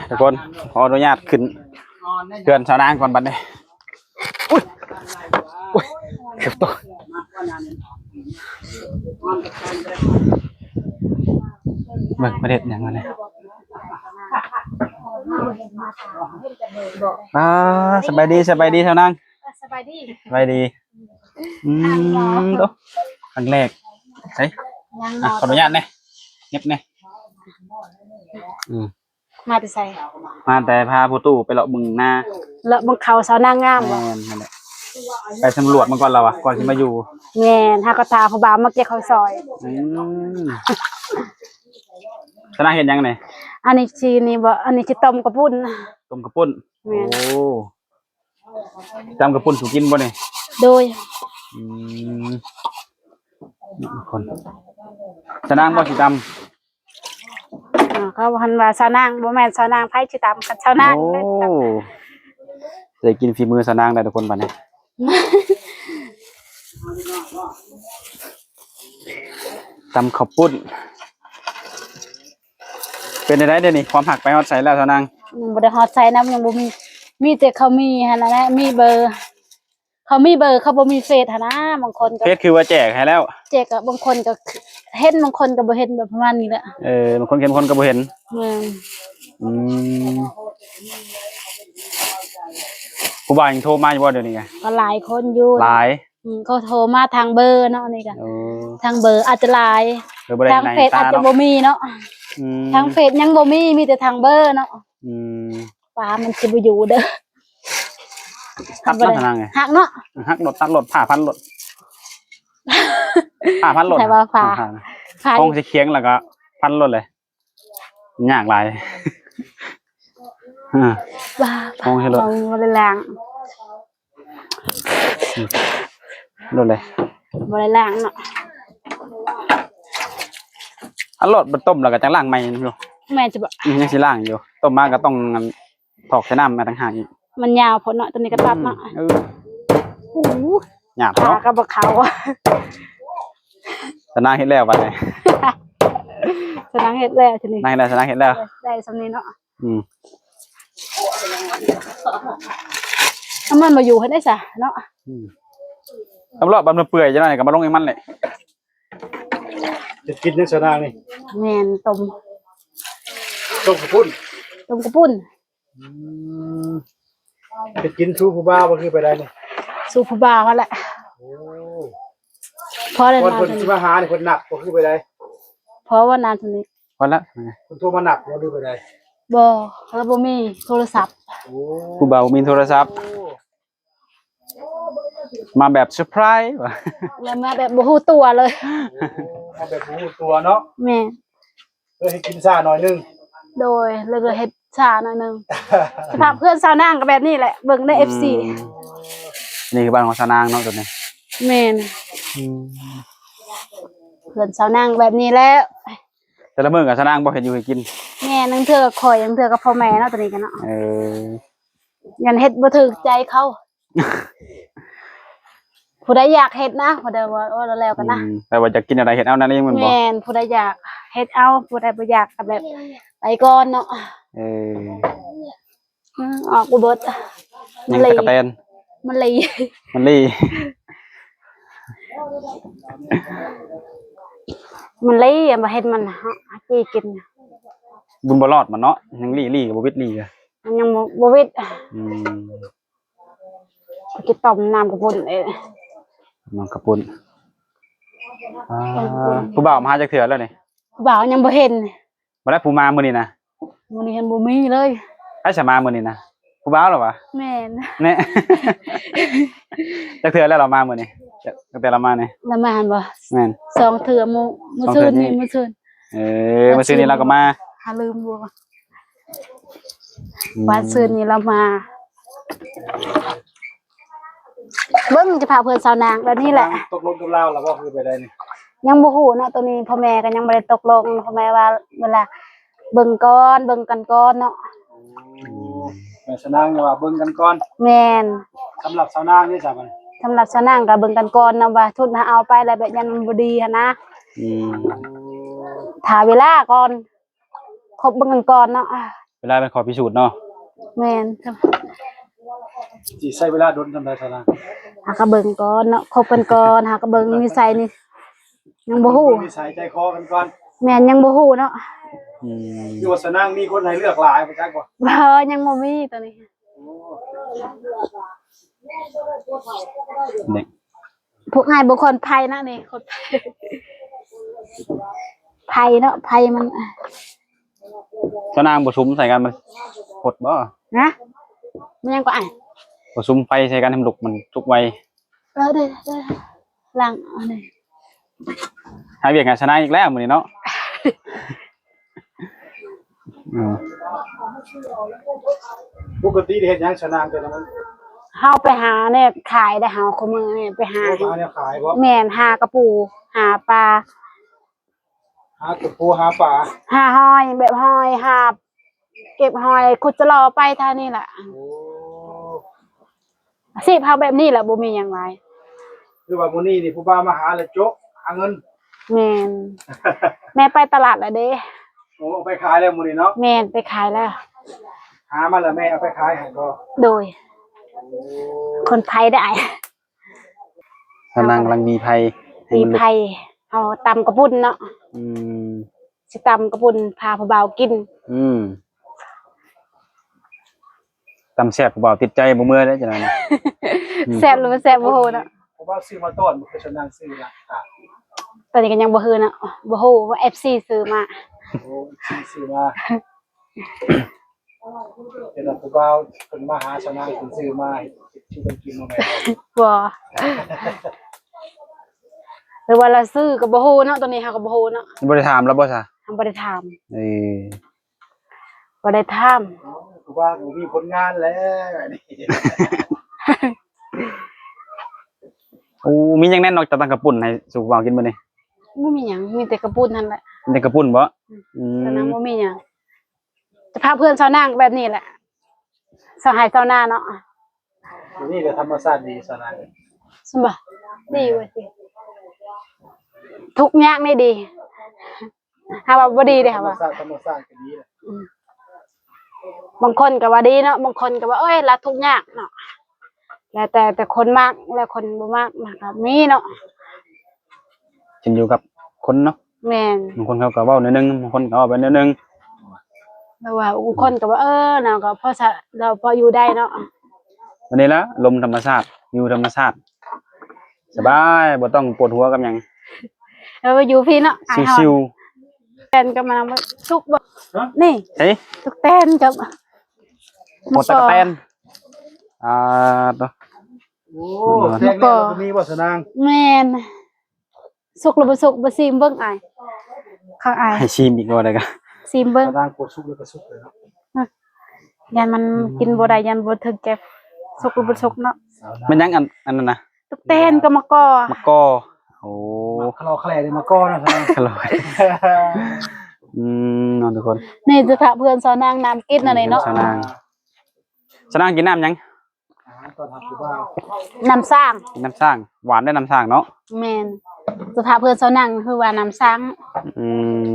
ทุกคนขออนุญาตขึ้นเตือนชาวนางก่อนบัดนี้อุ้ยอุ้ยเกือบตกเบิ่งประเด็นอย่างไรสบายดีชาวนางสบายดีตัวครั้งแรกใช่ขออนุญาตเนี่ยเงียบเนี่ยมาแต่ใส่มาแต่พาผู้ตู้ไปเลาะบึงหน้าเลาะบึงเขาสาวนางงามบ่นั่นแหละไปสำรวจมาก่อนเราก่อนที่มาอยู่แม่นฮากระตาผู้บ่าวมาเก็บข้าวซอยชนะเห็นยังไงอันนี้ชีนี่บ่อันนี้สิต้มกระปุ้นโอ้จำกระปุ้นสุกินบ่เนี่ยโดยคนชนะบ่สิจำเขาหันว่าสาวนางบ่แม่นสาวนางไผสิตามกับสาวนางได้กินฝีมือสาวนางได้ทุกคนบัดนี้ตำข้าวปุ้นเป็นได้เดี๋ยวนี้ความหักไปฮอดใส่แล้วสาวนางยังบ่ได้ฮอดใส่นำยังบ่มีแต่เขามีหั่นน่ะมีเบอร์เขามีเบอร์เขาบ่มีเฟซหั่นนะบางคนก็เฟซคือว่าแจกให้แล้วแจกกับบางคนก็เห็นบางคนก็บ่เห็นแบบประมาณนี้แหละบางคนเห็นคนก็บ่เห็นผู้บ่าวยังโทรมาอยู่บ่เดี๋ยวนี้ไงก็หลายคนอยู่หลายเขาโทรมาทางเบอร์เนาะนี่ก็ทางเบอร์อาจจะหลายทางเฟซอาจจะบ่มีเนาะทางเฟซยังบ่มีแต่ทางเบอร์เนาะป้ามันสิบ่อยู่เด้อหักเนาะไงหักเนาะหักรถตัดรถผ่าพันรถผ่าพันรถใช่ว่าผ่าห้องสิเคียงแล้วก็พันรถเลยยากหลายห้องให้รถบ่ได้ล้างรถเลยบ่ได้ล้างเนาะอันรถมันต้มแล้วก็จังล้างใหม่อยู่แม่จะบ่ยังสิล้างอยู่ต้มมาก็ต้องถอกใส่น้ำมาต่างหากอีกมันยาวพ้นเนาะตัวนี้ก็ตัดเนาะโอ้หยาบเนาะก็บ่เขาชนะเฮ็ดแล้วบัดนี้ชนะเฮ็ดแล้วทีนี้นายแล้วชนะเฮ็ดแล้วได้สำนี้เนาะมันมาอยู่ให้ได้ซะเนาะตำรวจบันเปื่อยจังได๋ก็มาลงให้มันแหละจะกินจังชนะนี่แม่นต้มกระปุ้นจะกินสู้ผู้บ่าวบ่คือไปได้นี่สู้ผู้บ่าวนั่นแหละพอได้นานคนสิมาหานี่คนหนักบ่คือไปได้เพราะว่านานสนิทพอละคนโทรมาหนักบ่คือไปได้บ่แล้วบ่มีโทรศัพท์ผู้บ่าวมีโทรศัพท์มาแบบเซอร์ไพรส์ว่ะแล้วมาแบบบ่ฮู้ตัวเลยมาแบบบ่ฮู้ตัวเนาะแม่ให้กินซ่าหน่อยนึงโดยเลยเฮ็ดชาหน่อยนึงสภาพเพื่อนสาวนางก็แบบนี้แหละเบิ่งใน FC นี่คือบ้านของสาวนางเนาะตัวนี้แม่นเพื่อนสาวนางแบบนี้แล้วแต่ละมื้อก็สาวนางบ่เฮ็ดอยู่ให้กินแม่นึงเทื่อก็ข่อยนึงเทื่อก็พ่อแม่เนาะตัวนี้กันเนาะยันเฮ็ดบ่ถูกใจเขาผู้ใดอยากเฮ็ดนะผู้ใดว่าแล้วกันนะแต่ว่าจะกินอะไรเฮ็ดเอานั่นเองมันบ่แม่นผู้ใดอยากเฮ็ดเอาผู้ใดบ่อยากก็แบบไปก่อนเนาะออกบ่เบิดมันเลยมันเลยมาเฮ็ดมันจี้กินบุญบ่รอดมันเนาะยังลี่กับบ่วิดลี่อ่ะมันยังบ่วิดกินต้มน้ำกระปุ้นน้ำกระปุ้นผู้บ่าวมาหาจักเทื่อแล้วนี่ผู้บ่าวยังบ่เห็นบ่ได้ผู้มามื้อนี้นะมื้อนี้เห็นบ่มีเลยใครสิมามื้อนี้นะผู้บ่าวเหรอวะแม่นแน่จักเทื่อแล้วเรามามื้อนี้ตั้งแต่เรามานี่แล้วมาหั่นบ่แม่น2เทื่อมื้อซื่นนี่มื้อซื่นมื้อซื่นนี้เราก็มาหาลืมบ่วันซื่นนี้เรามาเบิ่งจะพาเพื่อนสาวนางแล้วนี่แหละตกลงกับเราแล้วบ่คือไปได้นี่ยังบ่ฮู้เนาะตัวนี้พ่อแม่ก็ยังบ่ได้ตกลงพ่อแม่ว่าเวลาเบิ่งกันก่อนเนาะแม่สาวนางว่าเบิ่งกันก่อนแม่นสำหรับสาวนางนี่จ้ะมันสำหรับสาวนางก็เบิ่งกันก่อนเนาะว่าทุนหาเอาไปแล้วแบบยันมันบ่ดีหั่นนะถ้าเวลาก่อนคบเบิ่งกันก่อนเนาะเ ลาเป็นขอพิสูจน์เนาะ แม่น สิใช้เวลาโดนทำได้ซะนะ หากระเบิงก่อนเนาะคบกันก่อนหากระเบิงนิสัยนี่ยังบ่ฮู้ นิสัยใจคอกันก่อน แม่นยังบ่ฮู้เนาะ อืม อยู่ว่าสนางมีคนให้เลือกหลายบ่จักบ่ บ่ยังบ่มีตัวนี้ เด็ก พวกง่ายบ่คนไผนะนี่คนไผเนาะไผมัน สนางบ่ซุมใส่กันมันหดบ่ นะมันยังก็อ่ะ บ่ซุมไฟใส่กันให้มันลุกมันทุกไว เด้ล้างอันนี้ หาเวียกงานชนะอีกแล้วมื้อนี้เนาะอืม ปกติเฮ็ดหยังสนางแต่ละมัน เฮาไปหาเนี่ยขายได้เฮาคุมื้อนี่ไปหา โอ้มาเนี่ยขายบ่ แม่นหากระปูหาปลา หาตัวปูหาปลา หาหอยแบบหอยหาบเก็บหอยขุดจะรอไปท่านี่แหละ โอ้ สิพาแบบนี้แหละบ่มีหยังหลาย คือว่ามื้อนี้นี่ผู้บ่าวมาหาแล้วโจ๊ะหาเงิน แม่นแม่ไปตลาดแล้วเด้ โอ้เอาไปขายแล้วมื้อนี้เนาะ แม่นไปขายแล้ว หามาแล้วแม่เอาไปขายให้ก็ โดย คนไทยได้ สนางกำลังมีภัยให้ มี มันลุก ไผเอาตำกระปุ่นเนาะ อืม สิตำกระปุ่นพาผู้บ่าวกิน อืมตำแซ่บผู้บ่าวติดใจบ่เมื่อเด้อจังได๋นะ แซ่บหรือบ่แซ่บบ่ฮู้เนาะ ผู้บ่าวซื้อมาต้อนบ่คือสนางซื้อละอ่ะ ตอนนี้ก็ยังบ่ฮู้เนาะบ่ฮู้ว่า FC ซื้อมา โอ้ซื้อมาเป็นว่าผู้บ่าวเพิ่นมาหาสนางเพิ่นซื้อมาให้ชื่อเพิ่นกินมาแม่ บ่หรือว่าเราซื้อก็บ่ฮู้เนาะตัวนี้เฮาก็บ่ฮู้เนาะ บ่ได้ถามแล้วบ่ซะ เฮาบ่ได้ถาม เออ บ่ได้ถาม ผู้บ่าวบ่มีผลงานแล้วนี่ โอ้มีหยังแน่นอกจากตังกระปุ่นให้สุกบ่าวกินมื้อนี้ บ่มีหยังมีแต่กระปุ่นนั่นแหละ มีแต่กระปุ่นบ่อื ตอนนั้น ม บ่มีหยังจะพาเพื่อนชาวนางแบบนี้แหละสหายชาวนาเนาะ เดี๋ยวนี้ก็ธรรมชาติดีสนาง สมบ่ดีเว้ยสิทุกอย่างนี่ดีหาว่าบ่ดีเด้ ธร ค่ะ รม ว่า ชาติก็ดีแหละ บางคนก็ว่าดีเนาะบางคนก็ว่าเอ้ยละทุกอย่างเนาะแล้วแต่คนมากแล้วคนบ่มากนะครับมีเนาะ ขึ้นอยู่กับคนเนาะ แม่น บางคนเขาก็เว้าแนวนึงบางคนก็เว้าไปแนวนึง แต่ว่าบางคนก็ว่าเนาะก็พอเราพออยู่ได้เนาะ วันนี้ละลมธรรมชาติวิวธรรมชาติสบายบ่ต้องปวดหัวกับหยัง แล้วว่าอยู่พี่เนาะ ชิว แตนก็มาทุกบ่นี่ ๆเฮ้ย ทุกแตนกับ โหดตะกะแตนตัว โอ้แจ้งแล้วก็มีบ่สนาง แม่นสุกหรือบ่สุกบ่ซิมเบิ่งอายข้างอาย ให้ชิมอีกบ่ได้ก็ ซิมเบิ่ง สนางปวดสุกแล้วก็สุกเลยเนาะ ยันมันกินบ่ได้ยันบ่ถึงแก่สุกหรือบ่สุกเนาะ มันยังอันนั้นนะ ทุกแตนก็มาก่อ มะกอโอ้ คลอแคลได้มาก้อนนะสนาง อร่อยนอนทุกคน นี่จะพาเพื่อนสาวนางน้ำกินอันนี้เนาะ สนางกินน้ำยัง ตอนทับผู้บ่าว น้ำสร้าง กินน้ำสร้างหวานได้น้ำสร้างเนาะ แม่นจะพาเพื่อนสาวนางคือว่าน้ำสร้าง อืม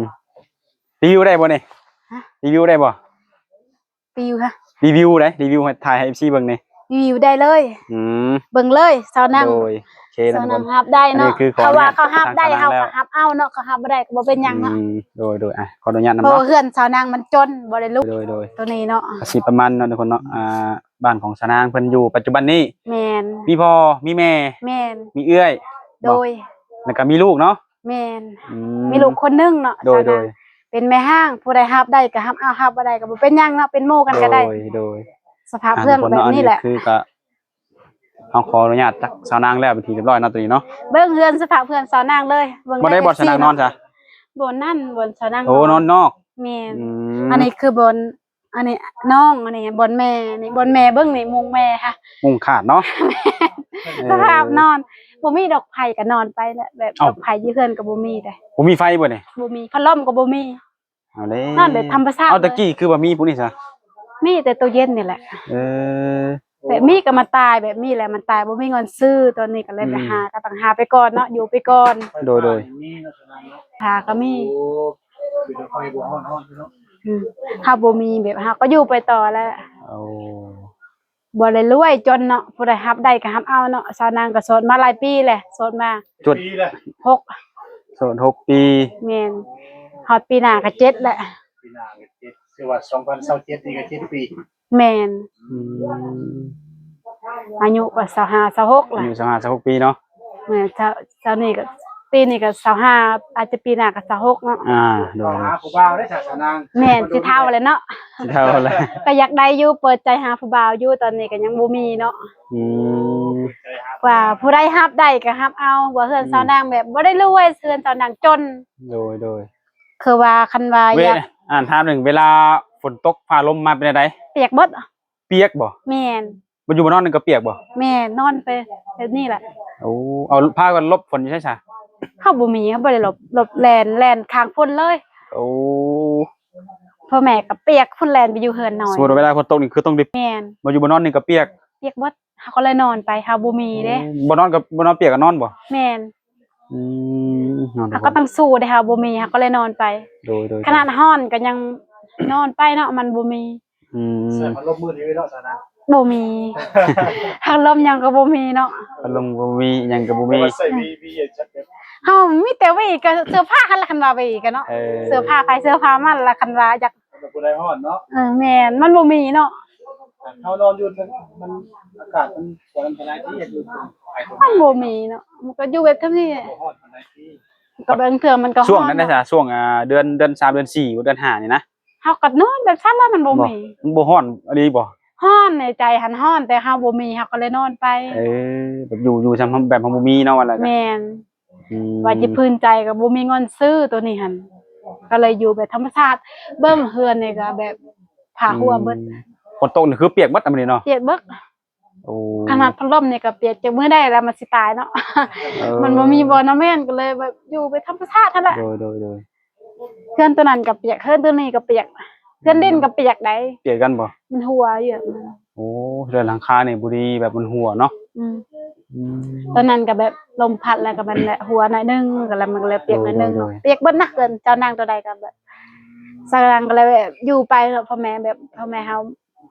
รีวิวได้บ่เนี่ย ฮะ รีวิวได้บ่ ปิวค่ะ รีวิวได้รีวิวให้ถ่ายให้ FC เบิ่งนี่ รีวิวได้เลย อืม เบิ่งเลยสาวนาง โดยโอเคนะ สาว ทุก นา ค ง น ฮับได้เนาะ อันนี้คือขอ เขาว่า อนุญาต เขาฮับได้ ทางสาวนาง เฮา แล้ว ก็ฮับเอาเนาะเขาฮับบ่ได้ก็บ่เป็นหยังเนาะ โดยขออนุญาตนำ เพราะ เนาะ ว่าเพื่อนสาวนางมันจนบ่ได้ลุก โดย ตัวนี้เนาะ อาชีพประมาณเนาะทุกคนเนาะบ้านของสนางเพิ่นอยู่ปัจจุบันนี้ แม่น มีพ่อมีแม่ แม่น มีเอื้อย โดย แล้วก็มีลูกเนาะ แม่น อื มีลูกคนหนึงเนาะ โดย สาวนางเป็นแม่ห้างผู้ใดฮับได้ก็ฮับเอาฮับบ่ได้ก็บ่เป็นหยังเนาะเป็นหมู่กันก็ได้ โดย สภาพเพื่อนแบบนี้แหละ คือก็เอาขออนุญาตจากสาวนางแล้วเป็นที่เรียบร้อยเนาะตัวนี้เนาะ เบิ่งเฮือนสภาพเพื่อนสาวนางเลยเบิ่ง บ่ได้บ่สาวนางนอนจ้ะ บนนั่นบนสาวนาง โอ้นอนนอก แม่น อืม อันนี้คือบนอันนี้น้องอันนี้บนแม่นี่บนแม่เบิ่งนี่มุงแม่ค่ะ มุงขาดเนาะ สภาพนอนบ่มีดอกไผ่ก็นอนไปแหละแบบ เอ้า ดอกไผ่ยี่เฮือนก็บ่มีเด้ ผมมีไฟบ่เนี่ย บ่มีพัดลมก็บ่มี เอาเลย นอนแบบธรรมชาติ เอาตะกี้คือว่ามีผู้นี้ซะ มีแต่ตู้เย็นนี่แหละ เออ แบบมีก็มาตายแบบมีแหละมันตายบ่มีเงินซื้อตัวนี้ก็เลยไป อืม หาก็ต้องหาไปก่อนเนาะอยู่ไปก่อน โดย มีนะสนางเนาะ หาก็มี โอ้คือไฟบ่ฮ้อนๆเนาะ เฮาบ่มีแบบเฮาก็อยู่ไปต่อแล้ว เอา บ่ได้รวยจนเนาะผู้ใดรับได้ก็รับเอาเนาะสาวนางก็โสดมาหลายปีแหละโสดมา จุด ปีละ 6 โสด6 ปี แม่นฮอดปีหน้าก็7แหละ ปีหน้าก็7คือว่า2027นี่ก็7 ปี แม่น อืม อายุก็25 26 อา ล่ะ ยุ25 26ปีเนาะ แม่นเจ้านี่ก็ปีนี้ก็25อาจจะปีหน้าก็26เนาะ โด ต่อย หาผู้บ่าวได้สานาง แม่นสิเฒ่าเลยเนาะ สิเท่าแล้ว ก็อยากได้อยู่เปิดใจหาผู้บ่าวอยู่ตอนนี้ก็ยังบ่มีเนาะ อืม ว่าผู้ใดรับได้ก็รับเอาบ่เฮือนสาวนางแบบบ่ได้รวยเฮือนสาวนางจน โดย คือว่าคันว่าอยาก ถามหนึ่งเวลาฝนตกฟ้าลมมาเป็นได เปียกเบิด เปียกบ่ แม่น มันอยู่บนนอนนึงก็เปียกบ่ แม่นอนไปแบบนี้แหละ โอ้เอาผ้ากันลบฝนอยู่ใช่ซะ เฮาบ่มีเฮาบ่ได้หลบแล่นข้างฝนเลย โอ้ พ่อแม่ก็เปียกฝนแล่นไปอยู่เฮือนน้อย สมมุติว่าเวลาฝนตกนี่คือต้องได้ แม่น มาอยู่บนนอนนึงก็เปียก เปียกเบิดเฮาก็เลยนอนไปเฮาบ่มีเด้ บ่นอนกับบ่นอนเปียกกับนอนบ่ แม่น นอน เฮาก็ต้องสู้เด้เฮาบ่มีเฮาก็เลยนอนไป โดย ขนาดร้อนก็ยังนอนไปเนาะมันบ่มี เสื้อพัดลมมือถือเนาะสานาง บ่มี พัดลมยังก็บ่มีเนาะ พัดลมบ่มีหยังก็บ่ เพราะ มี ว่าใส่วีจัดแบบ เฮามีแต่วีก็เสื้อผ้าคันละคันว่าวีกันเนาะ เสื้อผ้าใครเสื้อผ้ามันละคันว่าอยาก ผู้ใดฮ้อนเนาะ แม่นมันบ่มีเนาะ เฮานอนอยู่มันอากาศมันฝนปานใดที่เฮ็ดอยู่ไอ้คน มันบ่มีเนาะมันก็อยู่แบบเท่านี้ บ่ฮ้อนปานใดที่ ก็บางเทื่อมันก็ ช่วงนั้น ฮ้ นะ อ จ๊ะช่วงเดือน3เดือน4เดือน5นี่นะ เฮาก็นอนแบบซั่นแล้วมันบ่มี มันบ่ฮ้อนอันนี้บ่ ฮ้อนในใจหันฮ้อนแต่เฮาบ่มีเฮาก็เลยนอนไป แบบอยู่ซำแบบบ่มีเนาะว่าแล้วก็ แม่นว่าจะพื้นใจก็บ่มีเงินซื้อตัวนี้หั่นก็เลยอยู่แบบธรรมชาติเบิ่งเฮือนนี่ก็แบบผ้าหัวเบิด ฝนตกนี่คือเปียกหมดอันนี้เนาะ เปียกเบิด โอ้ ขนาดพัดลมนี่ก็เปียกจากมื้อได้แล้วมันสิตายเนาะ มันบ่มีบ่อน้ำแม่นก็เลยแบบอยู่ไปธรรมชาติเท่านั้นแหละ โดย เพื่อนตัวนั้นก็เปียกเพื่อนตัวนี้ก็เปียกเพื่อนดินก็เปียกได้ เปียกกันบ่ มันหัวอยู่ โอ้เรือนหลังคานี่บ่ดีแบบมันหัวเนาะ อืมตอนนั้นก็แบบลมพัดแล้วก็มันแหละหัวหน่อยนึงก็แล้วมันก็เลยเปียกหน่อยนึงเปียกเบิดนะเกินเจ้านางตัวใดก็แบบสร้างก็เลยแบบอยู่ไปเนาะพ่อแม่แบบพ่อแม่เฮา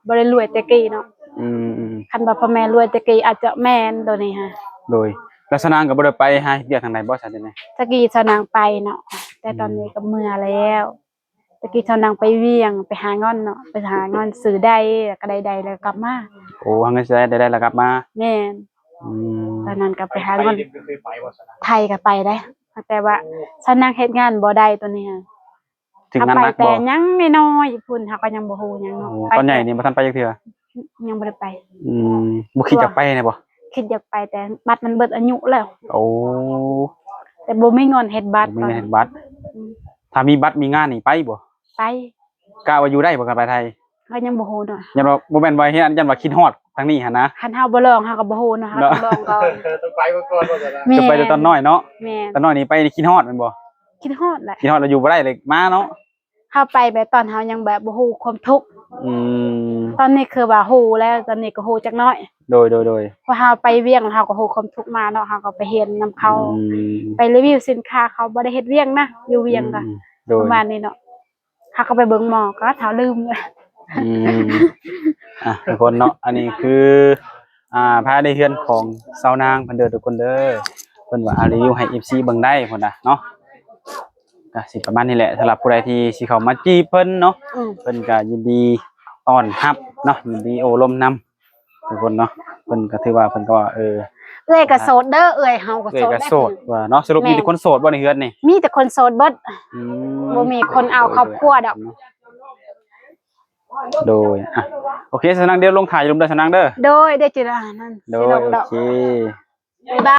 บ่ได้รวยแต่กี้เนาะ คันว่าพ่อแม่รวยแต่กี้อาจจะแม่นตัวนี้ฮะ โดยลักษณะก็บ่ได้ไปหาเรียกทางไหนบ่ซั่นจังได๋ ตะกี้เจ้านางไปเนาะแต่ตอนนี้ก็เมื่อแล้วตะกี้เจ้านางไปเวียงไปหาเงินเนาะไปหาเงินซื้อได้แล้วก็ได้แล้วกลับมา โอ้หังสิได้แล้วกลับมา แม่น อืม ตอนนั้นก็ไปหา ไป เงิน นี่เคยไปบ่สานาง ไทยก็ไปได้แต่ว่าเจ้านางเฮ็ดงานบ่ได้ตัวนี้ฮะ ถึง ถ้า นั้น ไป นัก แต่ บ่ ยังน้อยๆพุ่นเฮาก็ยังบ่ฮู้หยังเนาะ ตอนใหญ่นี่บ่ทันไปจักเทื่อ ยังบ่ได้ไป บ่คิดจะไปแน่บ่ คิดอยากไปแต่บัตรมันเบิดอายุแล้ว โอ้ แต่บ่มีเงินเฮ็ดบัตร มีเห็นบัตรถ้ามีบัตรมีงานนี่ไปบ่ ไป กล้าว่าอยู่ได้บ่กันไปไทย ก็ยังบ่ฮู้เนาะ ยันว่าบ่แม่นว่าเฮ็ดอันยันว่าคิดฮอดทางนี้หั่นนะ คันเฮาบ่ลองเฮาก็บ่ฮู้เนาะเฮาต้องลองก่อน ต้องไปก่อนบ่สานาง แม่ จะไปแต่ตอนน้อยเนาะ แม่น ตอนน้อยนี่ไปคิดฮอดแม่นบ่ คิดฮอดแหละ คิดฮอดแล้วอยู่บ่ได้เลยมาเนาะ เฮาไปแบบตอนเฮายังแบบบ่ฮู้ความทุกข์ อืม ตอนนี้คือว่าฮู้แล้วตอนนี้ก็ฮู้จักหน้อย โดย เพราะเฮาไปเวียงเฮาก็ฮู้ความทุกข์มาเนาะเฮาก็ไปเห็นนำเขา อืม ไปรีวิวสินค้าเขาบ่ได้เฮ็ดเวียงนะอยู่เวียงก็ โด ป ย ระมาณนี้เนาะเฮาก็ไปเบิ่งหมอก็เฮาลืม อืมทุกคนเนาะอันนี้คือภายในเฮือนของสาวนางเพิ่นเด้อทุกคนเด้อเพิ่นว่ารีวิวให้ FC เบิ่งได้พุ่นน่ะเนาะก็สิประมาณนี้แหละสำหรับผู้ใดที่สิเข้ามาจีบเพิ่นเนาะ เพิ่นก็ยินดีต้อนรับเนาะยินดีโอ้ลมนำทุกคนเนาะเพิ่นก็ถือว่าเพิ่นก็เอ้ยก็โสดเด้อเอ้ยเฮาก็ เอ้ โส ย ด ก็ ได้ โสดว่าเนาะสรุปมีแต่คนโสดบ่ในเฮือนนี่ มีแต่คนโสดเบิด บ่มีคนเอาครอบครัวดอก โดยโอเคสนังเดี๋ยวลงถ่ายลงเด้อสนังเด้อ โดยได้จิรานั่น โด สิ ย ลง โอ ดอก เค บ๊ายบาย